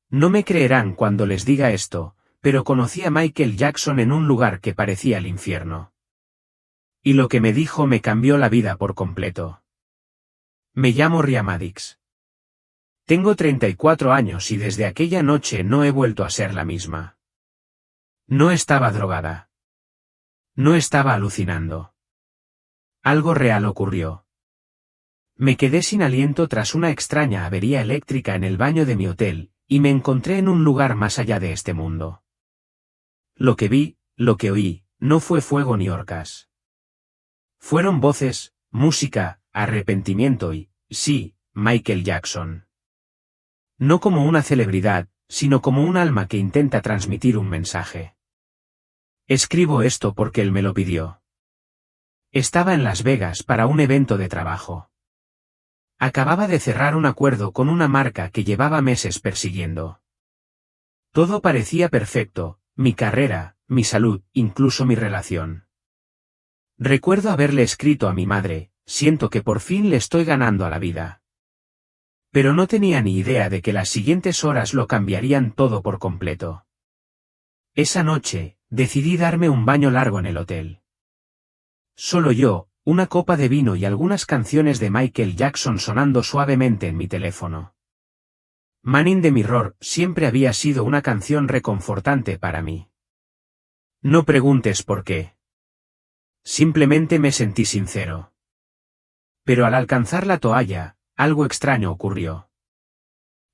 No me creerán cuando les diga esto, pero conocí a Michael Jackson en un lugar que parecía el infierno. Y lo que me dijo me cambió la vida por completo. Me llamo Ria Madix. Tengo 34 años y desde aquella noche no he vuelto a ser la misma. No estaba drogada. No estaba alucinando. Algo real ocurrió. Me quedé sin aliento tras una extraña avería eléctrica en el baño de mi hotel, y me encontré en un lugar más allá de este mundo. Lo que vi, lo que oí, no fue fuego ni orcas. Fueron voces, música, arrepentimiento y, sí, Michael Jackson. No como una celebridad, sino como un alma que intenta transmitir un mensaje. Escribo esto porque él me lo pidió. Estaba en Las Vegas para un evento de trabajo. Acababa de cerrar un acuerdo con una marca que llevaba meses persiguiendo. Todo parecía perfecto, mi carrera, mi salud, incluso mi relación. Recuerdo haberle escrito a mi madre, siento que por fin le estoy ganando a la vida. Pero no tenía ni idea de que las siguientes horas lo cambiarían todo por completo. Esa noche, decidí darme un baño largo en el hotel. Solo yo, una copa de vino y algunas canciones de Michael Jackson sonando suavemente en mi teléfono. Man in the Mirror siempre había sido una canción reconfortante para mí. No preguntes por qué. Simplemente me sentí sincero. Pero al alcanzar la toalla, algo extraño ocurrió.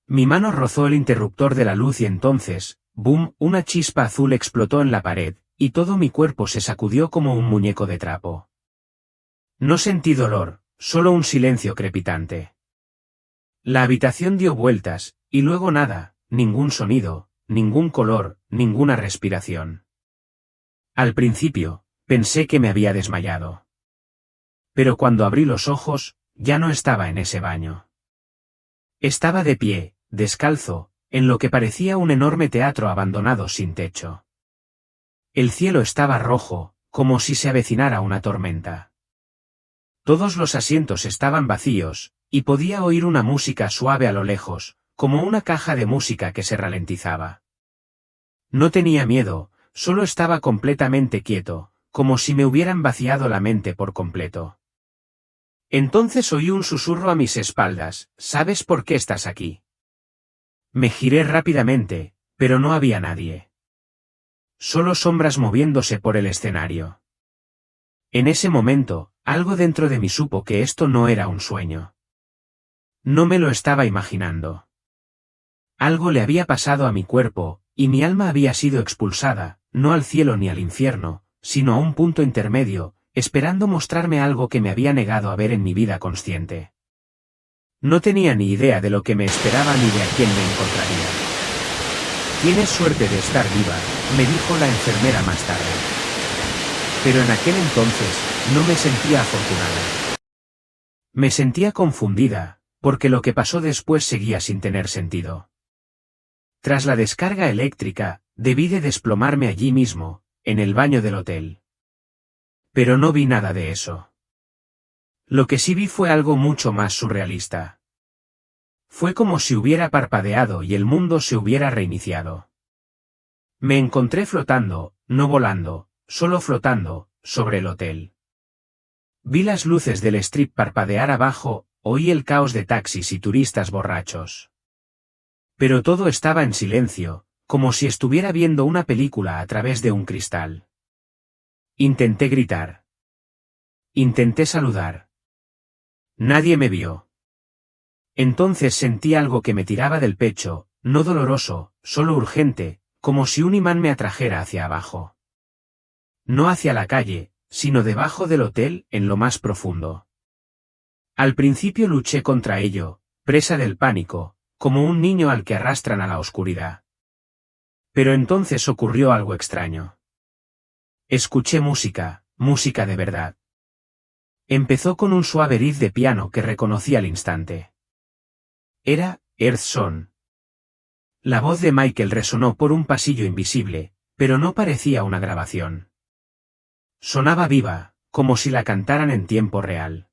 Mi mano rozó el interruptor de la luz y entonces, ¡boom!, una chispa azul explotó en la pared, y todo mi cuerpo se sacudió como un muñeco de trapo. No sentí dolor, solo un silencio crepitante. La habitación dio vueltas, y luego nada, ningún sonido, ningún color, ninguna respiración. Al principio, pensé que me había desmayado. Pero cuando abrí los ojos, ya no estaba en ese baño. Estaba de pie, descalzo, en lo que parecía un enorme teatro abandonado sin techo. El cielo estaba rojo, como si se avecinara una tormenta. Todos los asientos estaban vacíos, y podía oír una música suave a lo lejos, como una caja de música que se ralentizaba. No tenía miedo, solo estaba completamente quieto, como si me hubieran vaciado la mente por completo. Entonces oí un susurro a mis espaldas, ¿sabes por qué estás aquí? Me giré rápidamente, pero no había nadie. Solo sombras moviéndose por el escenario. En ese momento, algo dentro de mí supo que esto no era un sueño. No me lo estaba imaginando. Algo le había pasado a mi cuerpo, y mi alma había sido expulsada, no al cielo ni al infierno, sino a un punto intermedio, esperando mostrarme algo que me había negado a ver en mi vida consciente. No tenía ni idea de lo que me esperaba ni de a quién me encontraría. Tienes suerte de estar viva, me dijo la enfermera más tarde. Pero en aquel entonces, no me sentía afortunada. Me sentía confundida, porque lo que pasó después seguía sin tener sentido. Tras la descarga eléctrica, debí de desplomarme allí mismo, en el baño del hotel. Pero no vi nada de eso. Lo que sí vi fue algo mucho más surrealista. Fue como si hubiera parpadeado y el mundo se hubiera reiniciado. Me encontré flotando, no volando, solo flotando, sobre el hotel. Vi las luces del strip parpadear abajo, oí el caos de taxis y turistas borrachos. Pero todo estaba en silencio, como si estuviera viendo una película a través de un cristal. Intenté gritar. Intenté saludar. Nadie me vio. Entonces sentí algo que me tiraba del pecho, no doloroso, solo urgente, como si un imán me atrajera hacia abajo. No hacia la calle, sino debajo del hotel, en lo más profundo. Al principio luché contra ello, presa del pánico, como un niño al que arrastran a la oscuridad. Pero entonces ocurrió algo extraño. Escuché música, música de verdad. Empezó con un suave riff de piano que reconocí al instante. Era Earth Song. La voz de Michael resonó por un pasillo invisible, pero no parecía una grabación. Sonaba viva, como si la cantaran en tiempo real.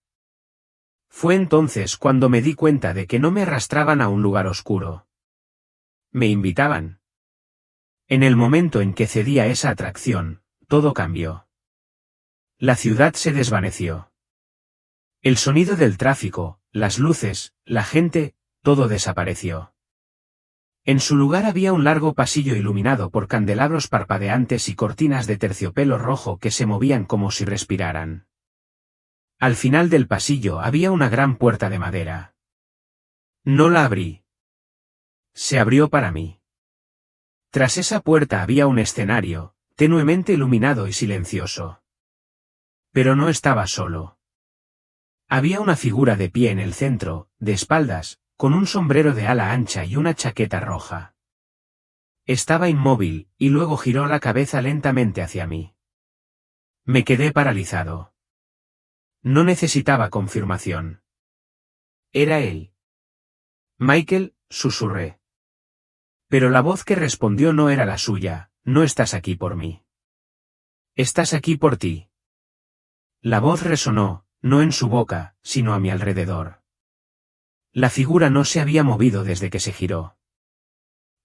Fue entonces cuando me di cuenta de que no me arrastraban a un lugar oscuro. Me invitaban. En el momento en que cedí a esa atracción, todo cambió. La ciudad se desvaneció. El sonido del tráfico, las luces, la gente, todo desapareció. En su lugar había un largo pasillo iluminado por candelabros parpadeantes y cortinas de terciopelo rojo que se movían como si respiraran. Al final del pasillo había una gran puerta de madera. No la abrí. Se abrió para mí. Tras esa puerta había un escenario, tenuemente iluminado y silencioso. Pero no estaba solo. Había una figura de pie en el centro, de espaldas, con un sombrero de ala ancha y una chaqueta roja. Estaba inmóvil, y luego giró la cabeza lentamente hacia mí. Me quedé paralizado. No necesitaba confirmación. Era él. Michael, susurré. Pero la voz que respondió no era la suya. No estás aquí por mí. Estás aquí por ti. La voz resonó, no en su boca, sino a mi alrededor. La figura no se había movido desde que se giró.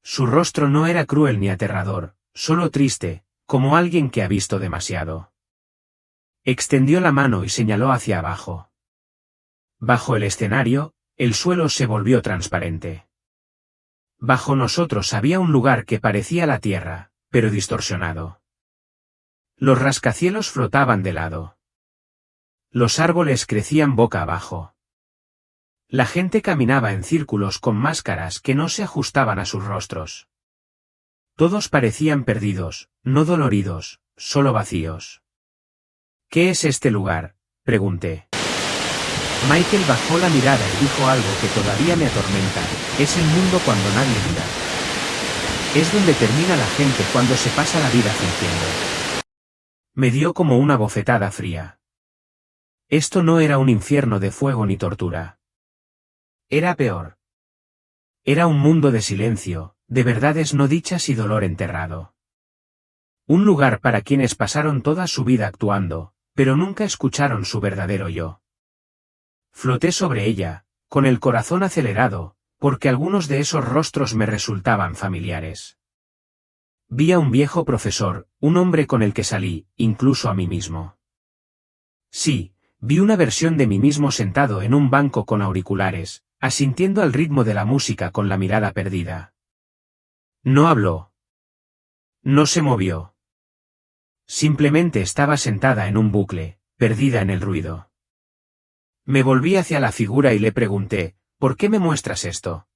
Su rostro no era cruel ni aterrador, solo triste, como alguien que ha visto demasiado. Extendió la mano y señaló hacia abajo. Bajo el escenario, el suelo se volvió transparente. Bajo nosotros había un lugar que parecía la tierra, pero distorsionado. Los rascacielos flotaban de lado. Los árboles crecían boca abajo. La gente caminaba en círculos con máscaras que no se ajustaban a sus rostros. Todos parecían perdidos, no doloridos, solo vacíos. ¿Qué es este lugar?, pregunté. Michael bajó la mirada y dijo algo que todavía me atormenta: es el mundo cuando nadie mira. Es donde termina la gente cuando se pasa la vida fingiendo. Me dio como una bofetada fría. Esto no era un infierno de fuego ni tortura. Era peor. Era un mundo de silencio, de verdades no dichas y dolor enterrado. Un lugar para quienes pasaron toda su vida actuando, pero nunca escucharon su verdadero yo. Floté sobre ella, con el corazón acelerado, porque algunos de esos rostros me resultaban familiares. Vi a un viejo profesor, un hombre con el que salí, incluso a mí mismo. Sí, vi una versión de mí mismo sentado en un banco con auriculares, asintiendo al ritmo de la música con la mirada perdida. No habló. No se movió. Simplemente estaba sentada en un bucle, perdida en el ruido. Me volví hacia la figura y le pregunté: ¿por qué me muestras esto?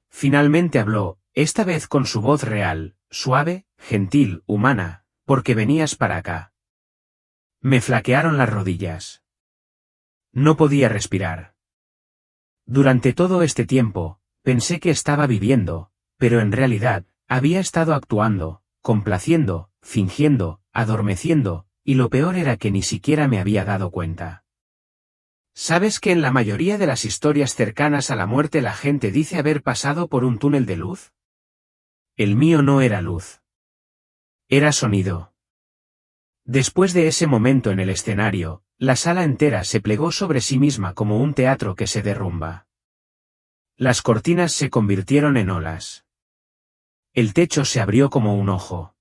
Finalmente habló, esta vez con su voz real, suave, gentil, humana: porque venías para acá. Me flaquearon las rodillas. No podía respirar. Durante todo este tiempo, pensé que estaba viviendo, pero en realidad, había estado actuando, complaciendo, fingiendo, adormeciendo, y lo peor era que ni siquiera me había dado cuenta. ¿Sabes que en la mayoría de las historias cercanas a la muerte la gente dice haber pasado por un túnel de luz? El mío no era luz. Era sonido. Después de ese momento en el escenario, la sala entera se plegó sobre sí misma como un teatro que se derrumba. Las cortinas se convirtieron en olas. El techo se abrió como un ojo.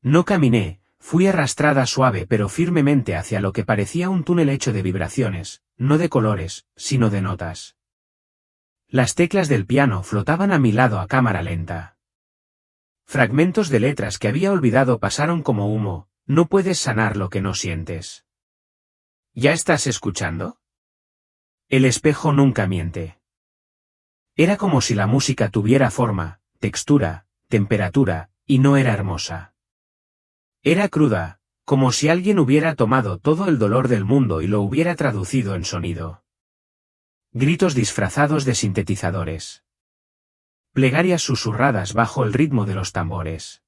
No caminé, fui arrastrada suave pero firmemente hacia lo que parecía un túnel hecho de vibraciones, no de colores, sino de notas. Las teclas del piano flotaban a mi lado a cámara lenta. Fragmentos de letras que había olvidado pasaron como humo: no puedes sanar lo que no sientes. ¿Ya estás escuchando? El espejo nunca miente. Era como si la música tuviera forma, textura, temperatura, y no era hermosa. Era cruda, como si alguien hubiera tomado todo el dolor del mundo y lo hubiera traducido en sonido. Gritos disfrazados de sintetizadores. Plegarias susurradas bajo el ritmo de los tambores.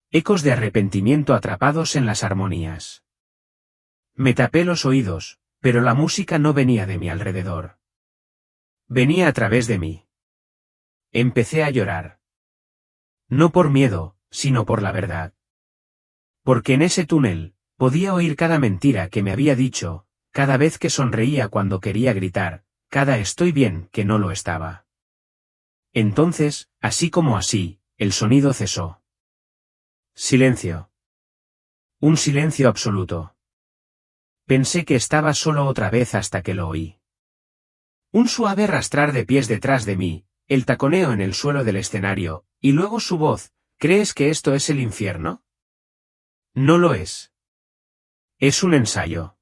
Ecos de arrepentimiento atrapados en las armonías. Me tapé los oídos, pero la música no venía de mi alrededor. Venía a través de mí. Empecé a llorar. No por miedo, sino por la verdad. Porque en ese túnel, podía oír cada mentira que me había dicho, cada vez que sonreía cuando quería gritar, cada estoy bien que no lo estaba. Entonces, así como así, el sonido cesó. Silencio. Un silencio absoluto. Pensé que estaba solo otra vez hasta que lo oí. Un suave arrastrar de pies detrás de mí, el taconeo en el suelo del escenario, y luego su voz: ¿crees que esto es el infierno? No lo es. Es un ensayo.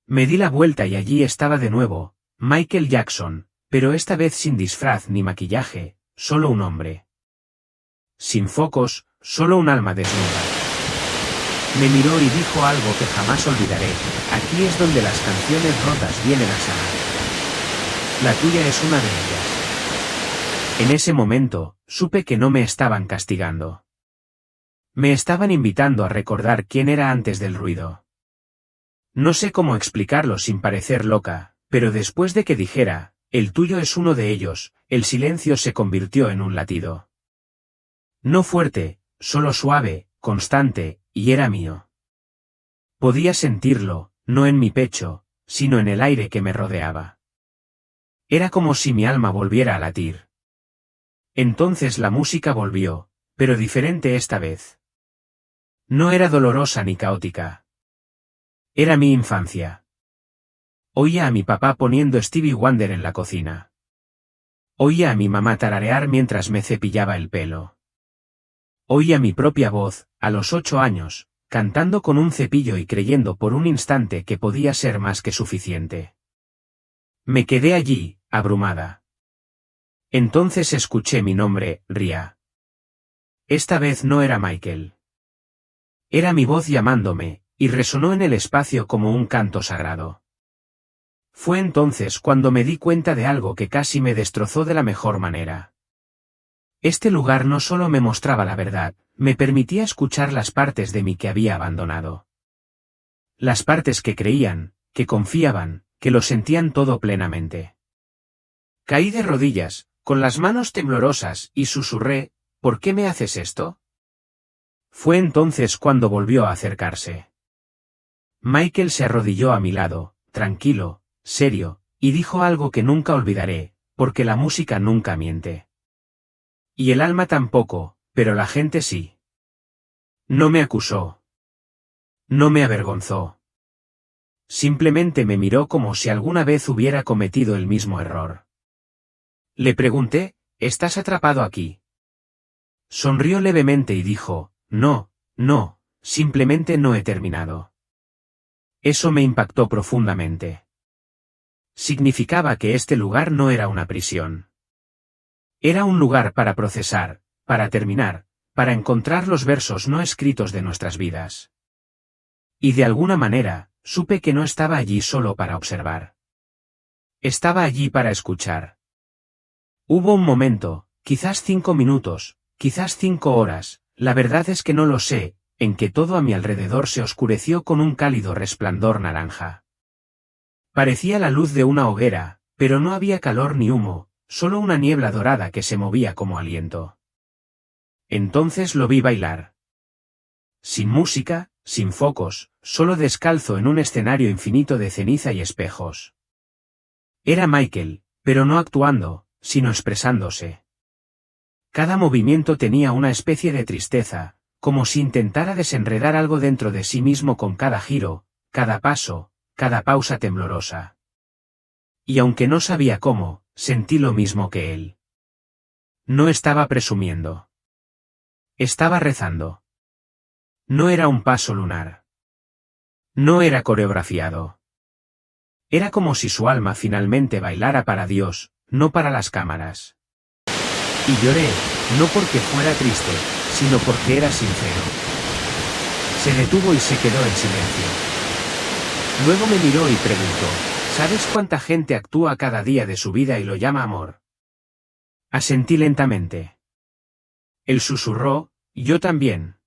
Me di la vuelta y allí estaba de nuevo, Michael Jackson, pero esta vez sin disfraz ni maquillaje, solo un hombre. Sin focos, solo un alma desnuda. Me miró y dijo algo que jamás olvidaré: aquí es donde las canciones rotas vienen a sanar. La tuya es una de ellas. En ese momento, supe que no me estaban castigando. Me estaban invitando a recordar quién era antes del ruido. No sé cómo explicarlo sin parecer loca, pero después de que dijera: el tuyo es uno de ellos, el silencio se convirtió en un latido. No fuerte, solo suave, constante, y era mío. Podía sentirlo, no en mi pecho, sino en el aire que me rodeaba. Era como si mi alma volviera a latir. Entonces la música volvió, pero diferente esta vez. No era dolorosa ni caótica. Era mi infancia. Oía a mi papá poniendo Stevie Wonder en la cocina. Oía a mi mamá tararear mientras me cepillaba el pelo. Oía mi propia voz, a los 8 años, cantando con un cepillo y creyendo por un instante que podía ser más que suficiente. Me quedé allí, abrumada. Entonces escuché mi nombre, Ria. Esta vez no era Michael. Era mi voz llamándome, y resonó en el espacio como un canto sagrado. Fue entonces cuando me di cuenta de algo que casi me destrozó de la mejor manera. Este lugar no solo me mostraba la verdad, me permitía escuchar las partes de mí que había abandonado. Las partes que creían, que confiaban, que lo sentían todo plenamente. Caí de rodillas, con las manos temblorosas, y susurré: ¿por qué me haces esto? Fue entonces cuando volvió a acercarse. Michael se arrodilló a mi lado, tranquilo, serio, y dijo algo que nunca olvidaré: porque la música nunca miente. Y el alma tampoco, pero la gente sí. No me acusó. No me avergonzó. Simplemente me miró como si alguna vez hubiera cometido el mismo error. Le pregunté: ¿estás atrapado aquí? Sonrió levemente y dijo: no, no, simplemente no he terminado. Eso me impactó profundamente. Significaba que este lugar no era una prisión. Era un lugar para procesar, para terminar, para encontrar los versos no escritos de nuestras vidas. Y de alguna manera, supe que no estaba allí solo para observar. Estaba allí para escuchar. Hubo un momento, quizás 5 minutos, quizás 5 horas, la verdad es que no lo sé, en que todo a mi alrededor se oscureció con un cálido resplandor naranja. Parecía la luz de una hoguera, pero no había calor ni humo, solo una niebla dorada que se movía como aliento. Entonces lo vi bailar. Sin música, sin focos, solo descalzo en un escenario infinito de ceniza y espejos. Era Michael, pero no actuando, sino expresándose. Cada movimiento tenía una especie de tristeza, como si intentara desenredar algo dentro de sí mismo con cada giro, cada paso, cada pausa temblorosa. Y aunque no sabía cómo, sentí lo mismo que él. No estaba presumiendo. Estaba rezando. No era un paso lunar. No era coreografiado. Era como si su alma finalmente bailara para Dios, no para las cámaras. Y lloré, no porque fuera triste, sino porque era sincero. Se detuvo y se quedó en silencio. Luego me miró y preguntó: ¿sabes cuánta gente actúa cada día de su vida y lo llama amor? Asentí lentamente. Él susurró: yo también.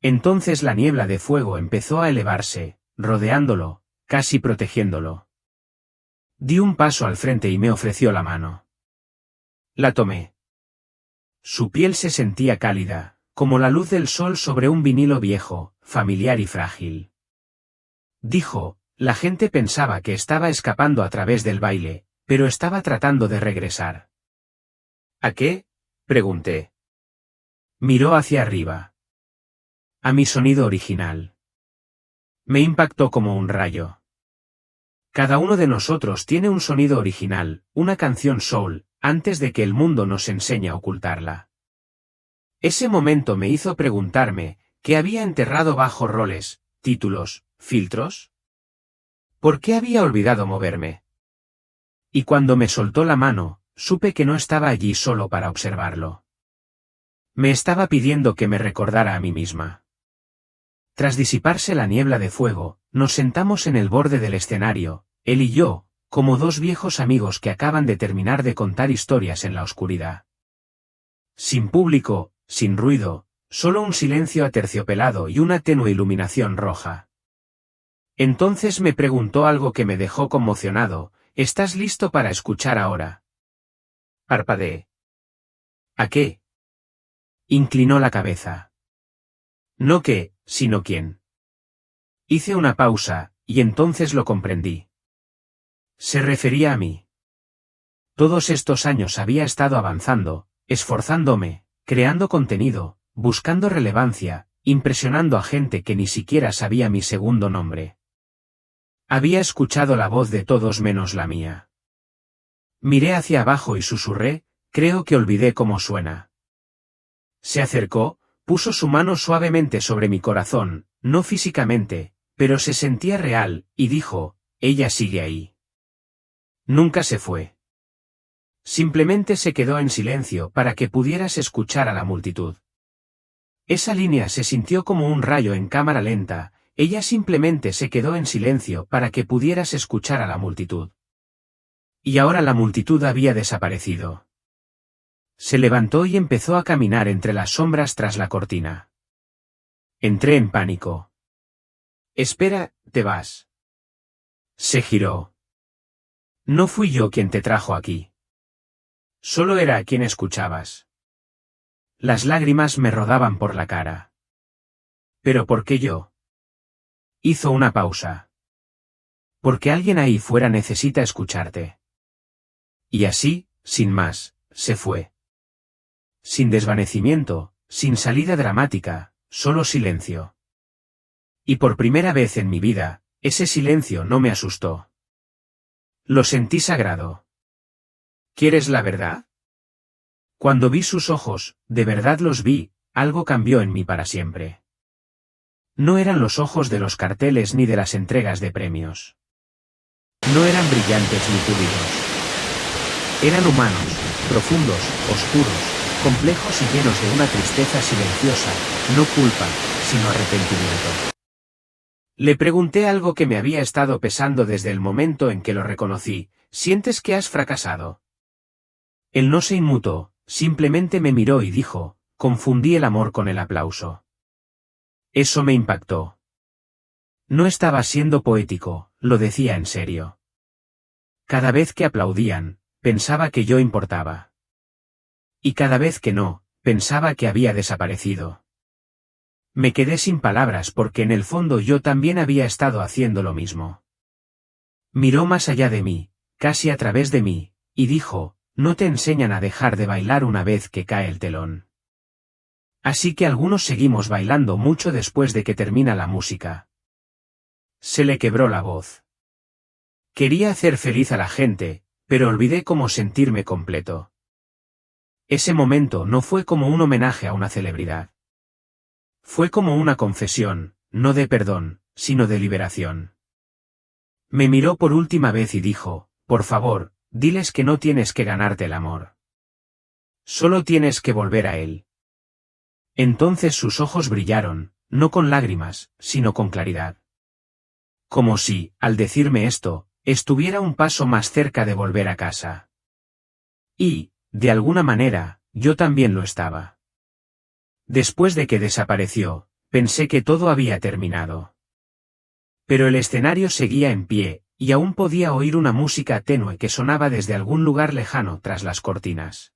Entonces la niebla de fuego empezó a elevarse, rodeándolo, casi protegiéndolo. Di un paso al frente y me ofreció la mano. La tomé. Su piel se sentía cálida, como la luz del sol sobre un vinilo viejo, familiar y frágil. Dijo: la gente pensaba que estaba escapando a través del baile, pero estaba tratando de regresar. ¿A qué? Pregunté. Miró hacia arriba. A mi sonido original. Me impactó como un rayo. Cada uno de nosotros tiene un sonido original, una canción soul, antes de que el mundo nos enseñe a ocultarla. Ese momento me hizo preguntarme, ¿qué había enterrado bajo roles, títulos, filtros? ¿Por qué había olvidado moverme? Y cuando me soltó la mano, supe que no estaba allí solo para observarlo. Me estaba pidiendo que me recordara a mí misma. Tras disiparse la niebla de fuego, nos sentamos en el borde del escenario, él y yo, como dos viejos amigos que acaban de terminar de contar historias en la oscuridad. Sin público, sin ruido, solo un silencio aterciopelado y una tenue iluminación roja. Entonces me preguntó algo que me dejó conmocionado, ¿estás listo para escuchar ahora? Parpadeé. ¿A qué? Inclinó la cabeza. No qué, sino quién. Hice una pausa, y entonces lo comprendí. Se refería a mí. Todos estos años había estado avanzando, esforzándome, creando contenido, buscando relevancia, impresionando a gente que ni siquiera sabía mi segundo nombre. Había escuchado la voz de todos menos la mía. Miré hacia abajo y susurré, creo que olvidé cómo suena. Se acercó, puso su mano suavemente sobre mi corazón, no físicamente, pero se sentía real, y dijo, ella sigue ahí. Nunca se fue. Simplemente se quedó en silencio para que pudieras escuchar a la multitud. Esa línea se sintió como un rayo en cámara lenta, ella simplemente se quedó en silencio para que pudieras escuchar a la multitud. Y ahora la multitud había desaparecido. Se levantó y empezó a caminar entre las sombras tras la cortina. Entré en pánico. Espera, ¿te vas? Se giró. No fui yo quien te trajo aquí. Solo era a quien escuchabas. Las lágrimas me rodaban por la cara. ¿Pero por qué yo? Hizo una pausa. Porque alguien ahí fuera necesita escucharte. Y así, sin más, se fue. Sin desvanecimiento, sin salida dramática, solo silencio. Y por primera vez en mi vida, ese silencio no me asustó. Lo sentí sagrado. ¿Quieres la verdad? Cuando vi sus ojos, de verdad los vi, algo cambió en mí para siempre. No eran los ojos de los carteles ni de las entregas de premios. No eran brillantes ni pulidos. Eran humanos, profundos, oscuros, complejos y llenos de una tristeza silenciosa, no culpa, sino arrepentimiento. Le pregunté algo que me había estado pesando desde el momento en que lo reconocí, ¿sientes que has fracasado? Él no se inmutó, simplemente me miró y dijo, confundí el amor con el aplauso. Eso me impactó. No estaba siendo poético, lo decía en serio. Cada vez que aplaudían, pensaba que yo importaba. Y cada vez que no, pensaba que había desaparecido. Me quedé sin palabras porque en el fondo yo también había estado haciendo lo mismo. Miró más allá de mí, casi a través de mí, y dijo, no te enseñan a dejar de bailar una vez que cae el telón. Así que algunos seguimos bailando mucho después de que termina la música. Se le quebró la voz. Quería hacer feliz a la gente, pero olvidé cómo sentirme completo. Ese momento no fue como un homenaje a una celebridad. Fue como una confesión, no de perdón, sino de liberación. Me miró por última vez y dijo, por favor, diles que no tienes que ganarte el amor. Solo tienes que volver a él. Entonces sus ojos brillaron, no con lágrimas, sino con claridad. Como si, al decirme esto, estuviera un paso más cerca de volver a casa. Y, de alguna manera, yo también lo estaba. Después de que desapareció, pensé que todo había terminado. Pero el escenario seguía en pie, y aún podía oír una música tenue que sonaba desde algún lugar lejano tras las cortinas.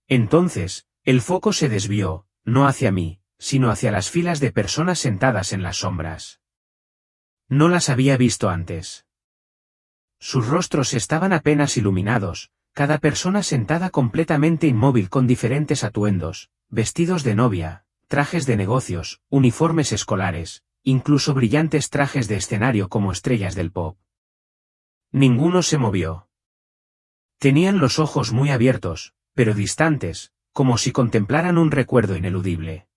Entonces, el foco se desvió, no hacia mí, sino hacia las filas de personas sentadas en las sombras. No las había visto antes. Sus rostros estaban apenas iluminados, cada persona sentada completamente inmóvil con diferentes atuendos, vestidos de novia, trajes de negocios, uniformes escolares, incluso brillantes trajes de escenario como estrellas del pop. Ninguno se movió. Tenían los ojos muy abiertos, pero distantes, como si contemplaran un recuerdo ineludible.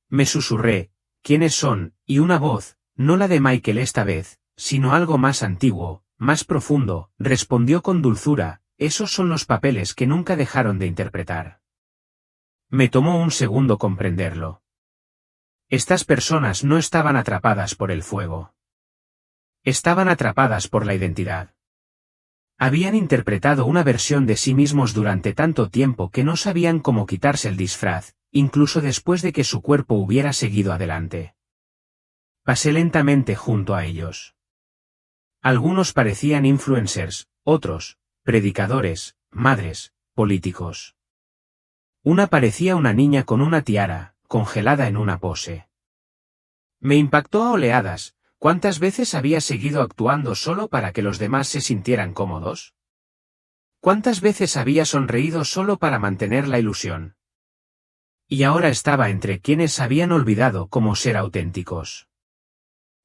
Me susurré, ¿quiénes son? Y una voz, no la de Michael esta vez, sino algo más antiguo, más profundo, respondió con dulzura, esos son los papeles que nunca dejaron de interpretar. Me tomó un segundo comprenderlo. Estas personas no estaban atrapadas por el fuego. Estaban atrapadas por la identidad. Habían interpretado una versión de sí mismos durante tanto tiempo que no sabían cómo quitarse el disfraz, incluso después de que su cuerpo hubiera seguido adelante. Pasé lentamente junto a ellos. Algunos parecían influencers, otros, predicadores, madres, políticos. Una parecía una niña con una tiara, congelada en una pose. Me impactó a oleadas. ¿Cuántas veces había seguido actuando solo para que los demás se sintieran cómodos? ¿Cuántas veces había sonreído solo para mantener la ilusión? Y ahora estaba entre quienes habían olvidado cómo ser auténticos.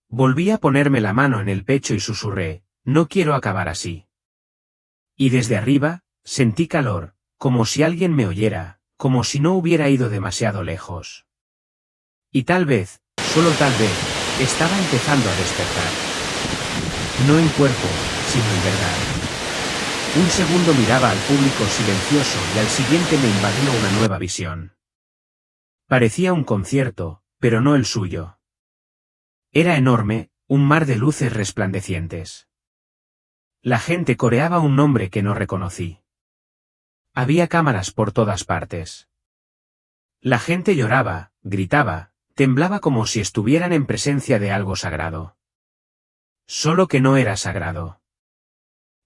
Volví a ponerme la mano en el pecho y susurré, no quiero acabar así. Y desde arriba, sentí calor, como si alguien me oyera, como si no hubiera ido demasiado lejos. Y tal vez, solo tal vez, estaba empezando a despertar. No en cuerpo, sino en verdad. Un segundo miraba al público silencioso y al siguiente me invadió una nueva visión. Parecía un concierto, pero no el suyo. Era enorme, un mar de luces resplandecientes. La gente coreaba un nombre que no reconocí. Había cámaras por todas partes. La gente lloraba, gritaba, temblaba como si estuvieran en presencia de algo sagrado. Solo que no era sagrado.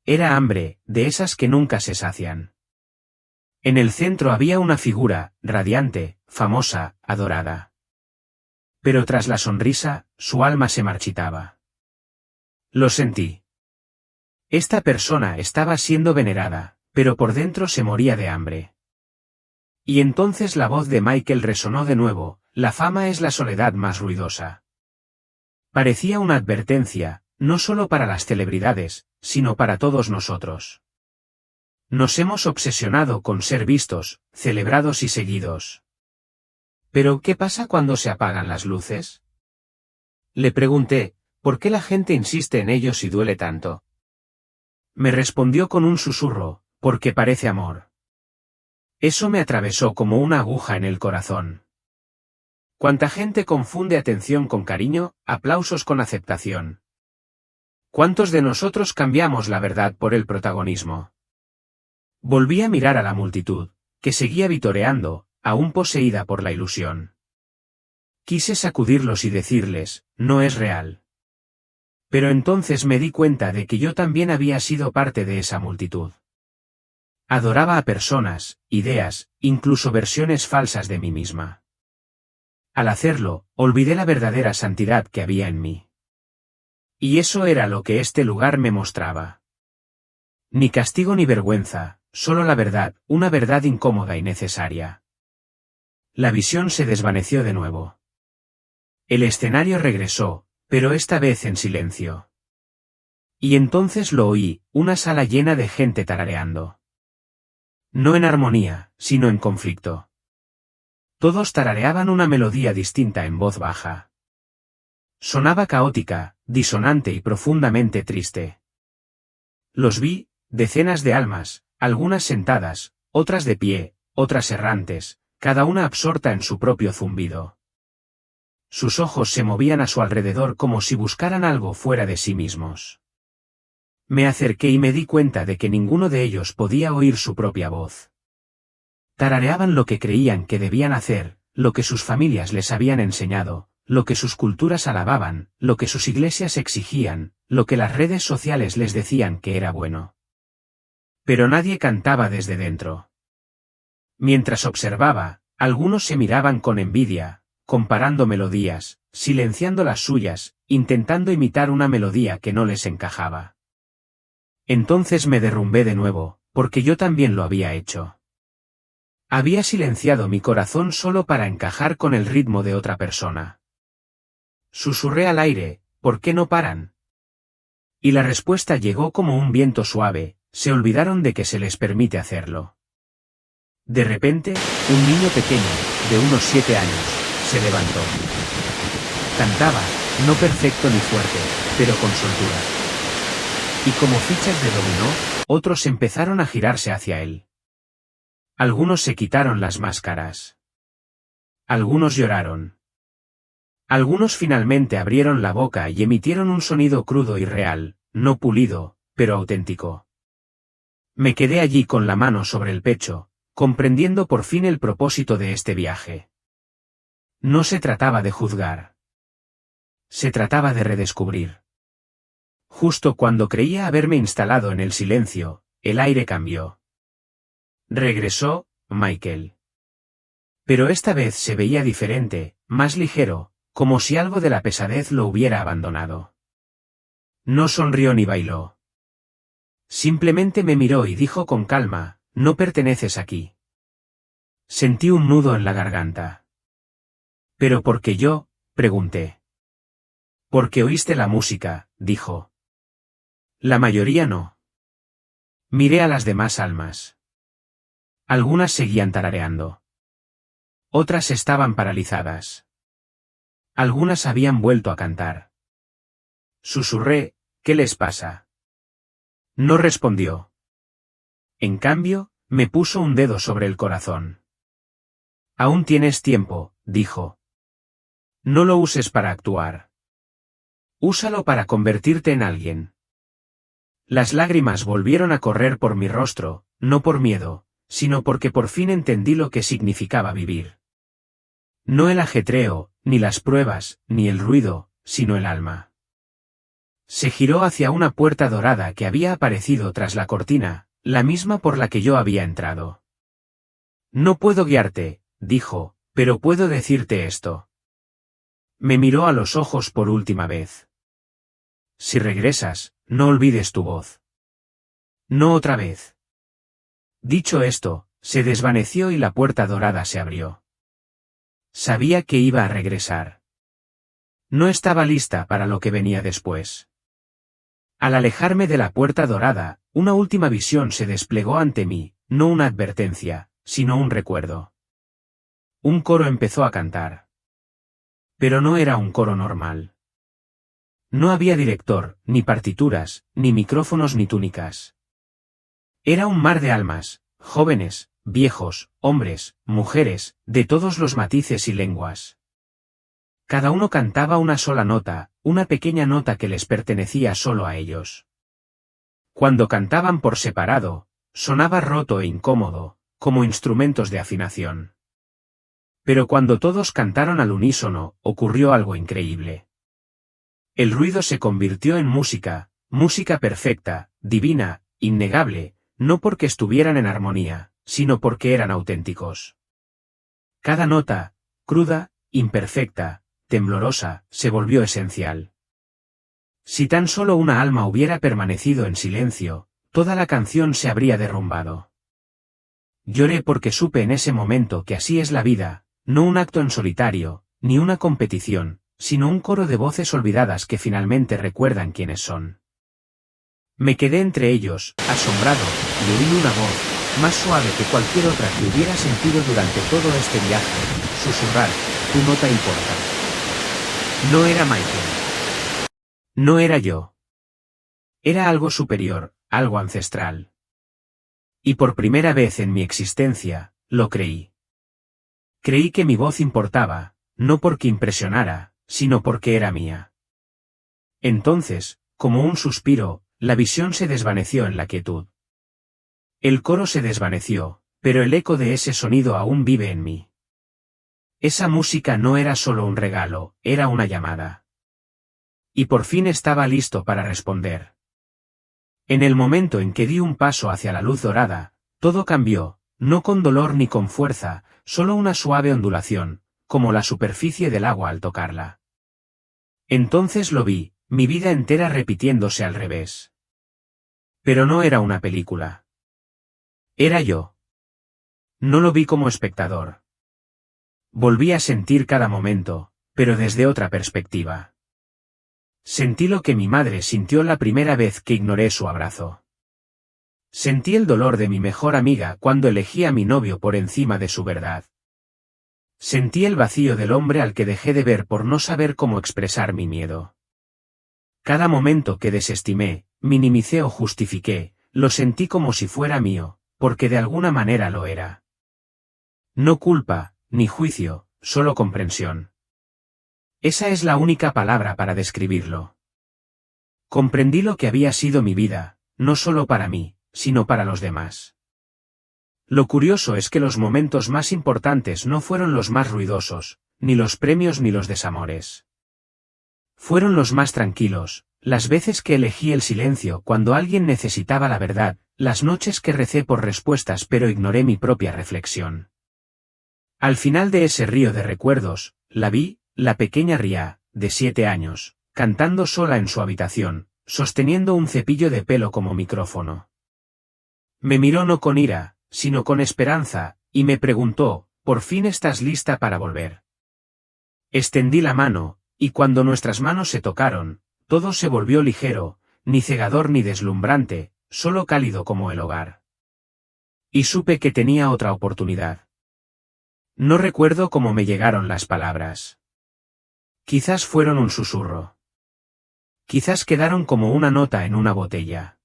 Era hambre, de esas que nunca se sacian. En el centro había una figura, radiante, famosa, adorada. Pero tras la sonrisa, su alma se marchitaba. Lo sentí. Esta persona estaba siendo venerada, pero por dentro se moría de hambre. Y entonces la voz de Michael resonó de nuevo. La fama es la soledad más ruidosa. Parecía una advertencia, no solo para las celebridades, sino para todos nosotros. Nos hemos obsesionado con ser vistos, celebrados y seguidos. ¿Pero qué pasa cuando se apagan las luces? Le pregunté, ¿por qué la gente insiste en ellos y duele tanto? Me respondió con un susurro, porque parece amor. Eso me atravesó como una aguja en el corazón. ¿Cuánta gente confunde atención con cariño, aplausos con aceptación? ¿Cuántos de nosotros cambiamos la verdad por el protagonismo? Volví a mirar a la multitud, que seguía vitoreando, aún poseída por la ilusión. Quise sacudirlos y decirles, no es real. Pero entonces me di cuenta de que yo también había sido parte de esa multitud. Adoraba a personas, ideas, incluso versiones falsas de mí misma. Al hacerlo, olvidé la verdadera santidad que había en mí. Y eso era lo que este lugar me mostraba. Ni castigo ni vergüenza, solo la verdad, una verdad incómoda y necesaria. La visión se desvaneció de nuevo. El escenario regresó, pero esta vez en silencio. Y entonces lo oí, una sala llena de gente tarareando. No en armonía, sino en conflicto. Todos tarareaban una melodía distinta en voz baja. Sonaba caótica, disonante y profundamente triste. Los vi, decenas de almas, algunas sentadas, otras de pie, otras errantes, cada una absorta en su propio zumbido. Sus ojos se movían a su alrededor como si buscaran algo fuera de sí mismos. Me acerqué y me di cuenta de que ninguno de ellos podía oír su propia voz. Tarareaban lo que creían que debían hacer, lo que sus familias les habían enseñado, lo que sus culturas alababan, lo que sus iglesias exigían, lo que las redes sociales les decían que era bueno. Pero nadie cantaba desde dentro. Mientras observaba, algunos se miraban con envidia, comparando melodías, silenciando las suyas, intentando imitar una melodía que no les encajaba. Entonces me derrumbé de nuevo, porque yo también lo había hecho. Había silenciado mi corazón solo para encajar con el ritmo de otra persona. Susurré al aire, ¿por qué no paran? Y la respuesta llegó como un viento suave, se olvidaron de que se les permite hacerlo. De repente, un niño pequeño, de unos 7 años, se levantó. Cantaba, no perfecto ni fuerte, pero con soltura. Y como fichas de dominó, otros empezaron a girarse hacia él. Algunos se quitaron las máscaras. Algunos lloraron. Algunos finalmente abrieron la boca y emitieron un sonido crudo y real, no pulido, pero auténtico. Me quedé allí con la mano sobre el pecho, comprendiendo por fin el propósito de este viaje. No se trataba de juzgar. Se trataba de redescubrir. Justo cuando creía haberme instalado en el silencio, el aire cambió. Regresó, Michael. Pero esta vez se veía diferente, más ligero, como si algo de la pesadez lo hubiera abandonado. No sonrió ni bailó. Simplemente me miró y dijo con calma, no perteneces aquí. Sentí un nudo en la garganta. ¿Pero por qué yo? Pregunté. Porque oíste la música, dijo. La mayoría no. Miré a las demás almas. Algunas seguían tarareando. Otras estaban paralizadas. Algunas habían vuelto a cantar. Susurré, ¿qué les pasa? No respondió. En cambio, me puso un dedo sobre el corazón. Aún tienes tiempo, dijo. No lo uses para actuar. Úsalo para convertirte en alguien. Las lágrimas volvieron a correr por mi rostro, no por miedo, sino porque por fin entendí lo que significaba vivir. No el ajetreo, ni las pruebas, ni el ruido, sino el alma. Se giró hacia una puerta dorada que había aparecido tras la cortina, la misma por la que yo había entrado. No puedo guiarte, dijo, pero puedo decirte esto. Me miró a los ojos por última vez. Si regresas, no olvides tu voz. No otra vez. Dicho esto, se desvaneció y la puerta dorada se abrió. Sabía que iba a regresar. No estaba lista para lo que venía después. Al alejarme de la puerta dorada, una última visión se desplegó ante mí, no una advertencia, sino un recuerdo. Un coro empezó a cantar. Pero no era un coro normal. No había director, ni partituras, ni micrófonos ni túnicas. Era un mar de almas, jóvenes, viejos, hombres, mujeres, de todos los matices y lenguas. Cada uno cantaba una sola nota, una pequeña nota que les pertenecía solo a ellos. Cuando cantaban por separado, sonaba roto e incómodo, como instrumentos de afinación. Pero cuando todos cantaron al unísono, ocurrió algo increíble. El ruido se convirtió en música, música perfecta, divina, innegable, no porque estuvieran en armonía, sino porque eran auténticos. Cada nota, cruda, imperfecta, temblorosa, se volvió esencial. Si tan solo una alma hubiera permanecido en silencio, toda la canción se habría derrumbado. Lloré porque supe en ese momento que así es la vida, no un acto en solitario, ni una competición, sino un coro de voces olvidadas que finalmente recuerdan quiénes son. Me quedé entre ellos, asombrado, y oí una voz, más suave que cualquier otra que hubiera sentido durante todo este viaje, susurrar, tu nota importa. No era Michael. No era yo. Era algo superior, algo ancestral. Y por primera vez en mi existencia, lo creí. Creí que mi voz importaba, no porque impresionara, sino porque era mía. Entonces, como un suspiro, la visión se desvaneció en la quietud. El coro se desvaneció, pero el eco de ese sonido aún vive en mí. Esa música no era solo un regalo, era una llamada. Y por fin estaba listo para responder. En el momento en que di un paso hacia la luz dorada, todo cambió, no con dolor ni con fuerza, solo una suave ondulación, como la superficie del agua al tocarla. Entonces lo vi, mi vida entera repitiéndose al revés. Pero no era una película. Era yo. No lo vi como espectador. Volví a sentir cada momento, pero desde otra perspectiva. Sentí lo que mi madre sintió la primera vez que ignoré su abrazo. Sentí el dolor de mi mejor amiga cuando elegí a mi novio por encima de su verdad. Sentí el vacío del hombre al que dejé de ver por no saber cómo expresar mi miedo. Cada momento que desestimé, minimicé o justifiqué, lo sentí como si fuera mío, porque de alguna manera lo era. No culpa, ni juicio, solo comprensión. Esa es la única palabra para describirlo. Comprendí lo que había sido mi vida, no solo para mí, sino para los demás. Lo curioso es que los momentos más importantes no fueron los más ruidosos, ni los premios ni los desamores. Fueron los más tranquilos, las veces que elegí el silencio cuando alguien necesitaba la verdad, las noches que recé por respuestas pero ignoré mi propia reflexión. Al final de ese río de recuerdos, la vi, la pequeña Ria, de 7 años, cantando sola en su habitación, sosteniendo un cepillo de pelo como micrófono. Me miró no con ira, sino con esperanza, y me preguntó, ¿por fin estás lista para volver? Extendí la mano, y cuando nuestras manos se tocaron, todo se volvió ligero, ni cegador ni deslumbrante, solo cálido como el hogar. Y supe que tenía otra oportunidad. No recuerdo cómo me llegaron las palabras. Quizás fueron un susurro. Quizás quedaron como una nota en una botella.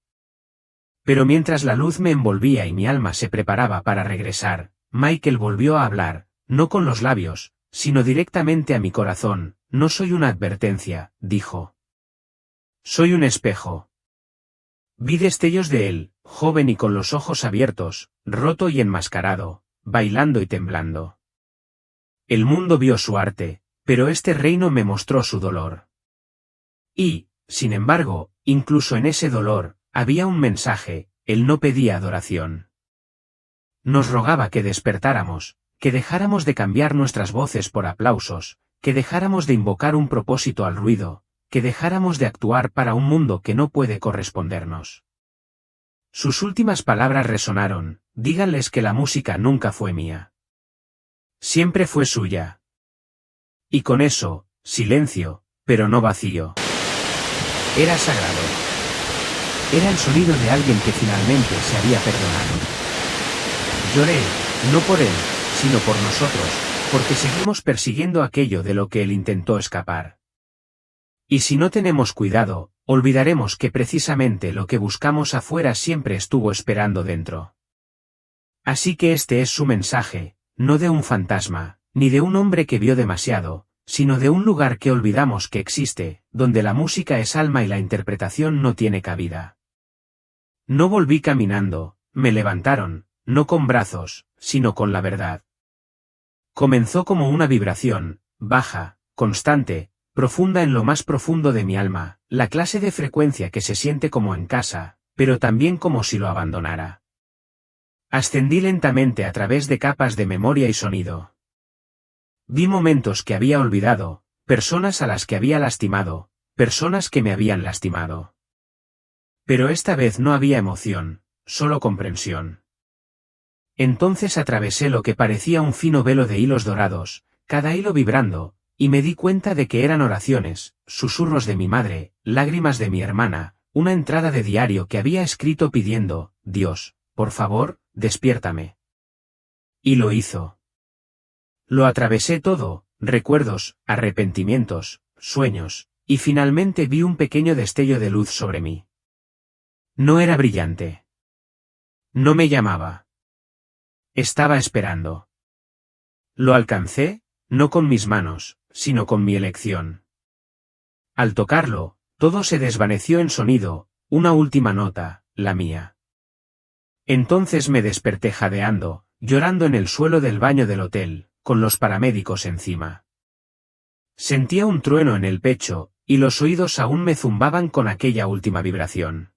Pero mientras la luz me envolvía y mi alma se preparaba para regresar, Michael volvió a hablar, no con los labios, sino directamente a mi corazón. No soy una advertencia, dijo. Soy un espejo. Vi destellos de él, joven y con los ojos abiertos, roto y enmascarado, bailando y temblando. El mundo vio su arte, pero este reino me mostró su dolor. Y, sin embargo, incluso en ese dolor, había un mensaje, él no pedía adoración. Nos rogaba que despertáramos, que dejáramos de cambiar nuestras voces por aplausos, que dejáramos de invocar un propósito al ruido, que dejáramos de actuar para un mundo que no puede correspondernos. Sus últimas palabras resonaron, díganles que la música nunca fue mía. Siempre fue suya. Y con eso, silencio, pero no vacío. Era sagrado. Era el sonido de alguien que finalmente se había perdonado. Lloré, no por él, sino por nosotros, porque seguimos persiguiendo aquello de lo que él intentó escapar. Y si no tenemos cuidado, olvidaremos que precisamente lo que buscamos afuera siempre estuvo esperando dentro. Así que este es su mensaje, no de un fantasma, ni de un hombre que vio demasiado, sino de un lugar que olvidamos que existe, donde la música es alma y la interpretación no tiene cabida. No volví caminando, me levantaron, no con brazos, sino con la verdad. Comenzó como una vibración, baja, constante, profunda en lo más profundo de mi alma, la clase de frecuencia que se siente como en casa, pero también como si lo abandonara. Ascendí lentamente a través de capas de memoria y sonido. Vi momentos que había olvidado, personas a las que había lastimado, personas que me habían lastimado. Pero esta vez no había emoción, solo comprensión. Entonces atravesé lo que parecía un fino velo de hilos dorados, cada hilo vibrando, y me di cuenta de que eran oraciones, susurros de mi madre, lágrimas de mi hermana, una entrada de diario que había escrito pidiendo, Dios, por favor, despiértame. Y lo hizo. Lo atravesé todo, recuerdos, arrepentimientos, sueños, y finalmente vi un pequeño destello de luz sobre mí. No era brillante. No me llamaba. Estaba esperando. Lo alcancé, no con mis manos, sino con mi elección. Al tocarlo, todo se desvaneció en sonido, una última nota, la mía. Entonces me desperté jadeando, llorando en el suelo del baño del hotel, con los paramédicos encima. Sentía un trueno en el pecho, y los oídos aún me zumbaban con aquella última vibración.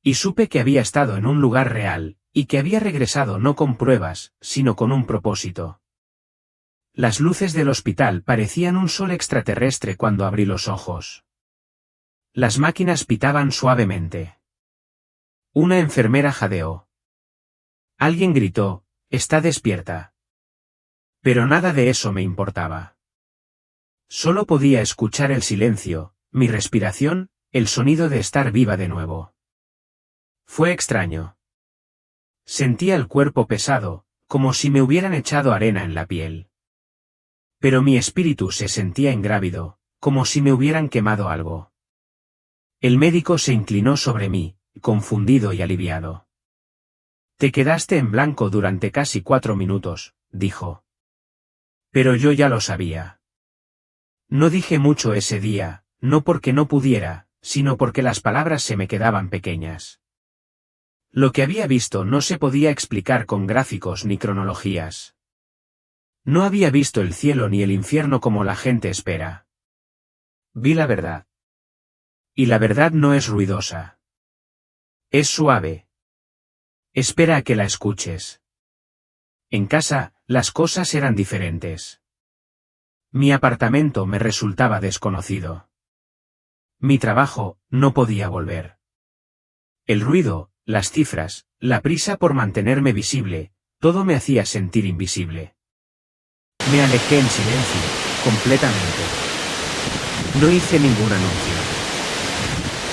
Y supe que había estado en un lugar real, y que había regresado no con pruebas, sino con un propósito. Las luces del hospital parecían un sol extraterrestre cuando abrí los ojos. Las máquinas pitaban suavemente. Una enfermera jadeó. Alguien gritó, «Está despierta». Pero nada de eso me importaba. Solo podía escuchar el silencio, mi respiración, el sonido de estar viva de nuevo. Fue extraño. Sentía el cuerpo pesado, como si me hubieran echado arena en la piel. Pero mi espíritu se sentía ingrávido, como si me hubieran quemado algo. El médico se inclinó sobre mí, confundido y aliviado. Te quedaste en blanco durante casi 4 minutos, dijo. Pero yo ya lo sabía. No dije mucho ese día, no porque no pudiera, sino porque las palabras se me quedaban pequeñas. Lo que había visto no se podía explicar con gráficos ni cronologías. No había visto el cielo ni el infierno como la gente espera. Vi la verdad. Y la verdad no es ruidosa. Es suave. Espera a que la escuches. En casa, las cosas eran diferentes. Mi apartamento me resultaba desconocido. Mi trabajo, no podía volver. El ruido, las cifras, la prisa por mantenerme visible, todo me hacía sentir invisible. Me alejé en silencio, completamente. No hice ningún anuncio.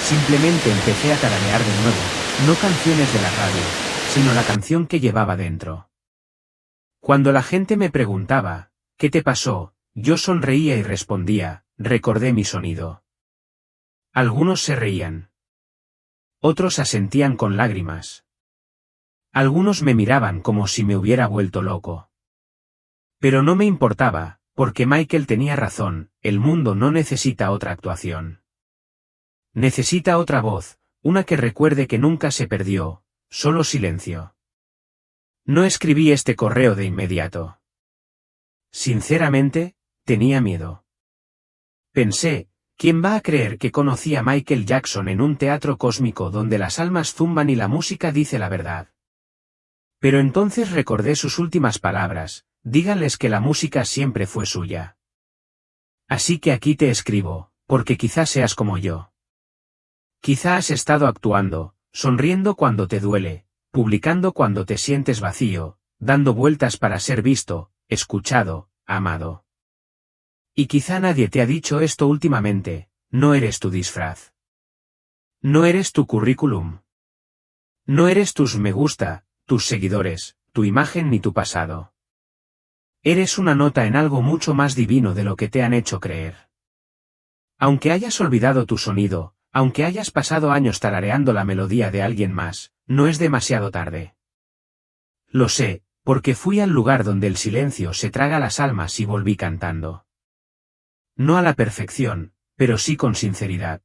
Simplemente empecé a tararear de nuevo, no canciones de la radio, sino la canción que llevaba dentro. Cuando la gente me preguntaba, ¿qué te pasó?, yo sonreía y respondía, recordé mi sonido. Algunos se reían. Otros asentían con lágrimas. Algunos me miraban como si me hubiera vuelto loco. Pero no me importaba, porque Michael tenía razón, el mundo no necesita otra actuación. Necesita otra voz, una que recuerde que nunca se perdió, solo silencio. No escribí este correo de inmediato. Sinceramente, tenía miedo. Pensé, ¿quién va a creer que conocí a Michael Jackson en un teatro cósmico donde las almas zumban y la música dice la verdad? Pero entonces recordé sus últimas palabras, díganles que la música siempre fue suya. Así que aquí te escribo, porque quizás seas como yo. Quizá has estado actuando, sonriendo cuando te duele, publicando cuando te sientes vacío, dando vueltas para ser visto, escuchado, amado. Y quizá nadie te ha dicho esto últimamente, no eres tu disfraz. No eres tu currículum. No eres tus me gusta, tus seguidores, tu imagen ni tu pasado. Eres una nota en algo mucho más divino de lo que te han hecho creer. Aunque hayas olvidado tu sonido, aunque hayas pasado años tarareando la melodía de alguien más, no es demasiado tarde. Lo sé, porque fui al lugar donde el silencio se traga las almas y volví cantando. No a la perfección, pero sí con sinceridad.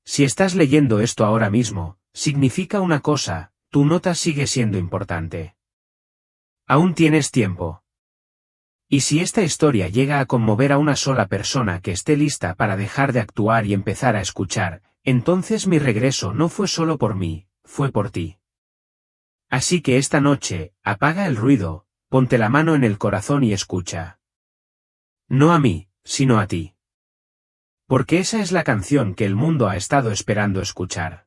Si estás leyendo esto ahora mismo, significa una cosa, tu nota sigue siendo importante. Aún tienes tiempo. Y si esta historia llega a conmover a una sola persona que esté lista para dejar de actuar y empezar a escuchar, entonces mi regreso no fue solo por mí, fue por ti. Así que esta noche, apaga el ruido, ponte la mano en el corazón y escucha. No a mí, sino a ti. Porque esa es la canción que el mundo ha estado esperando escuchar.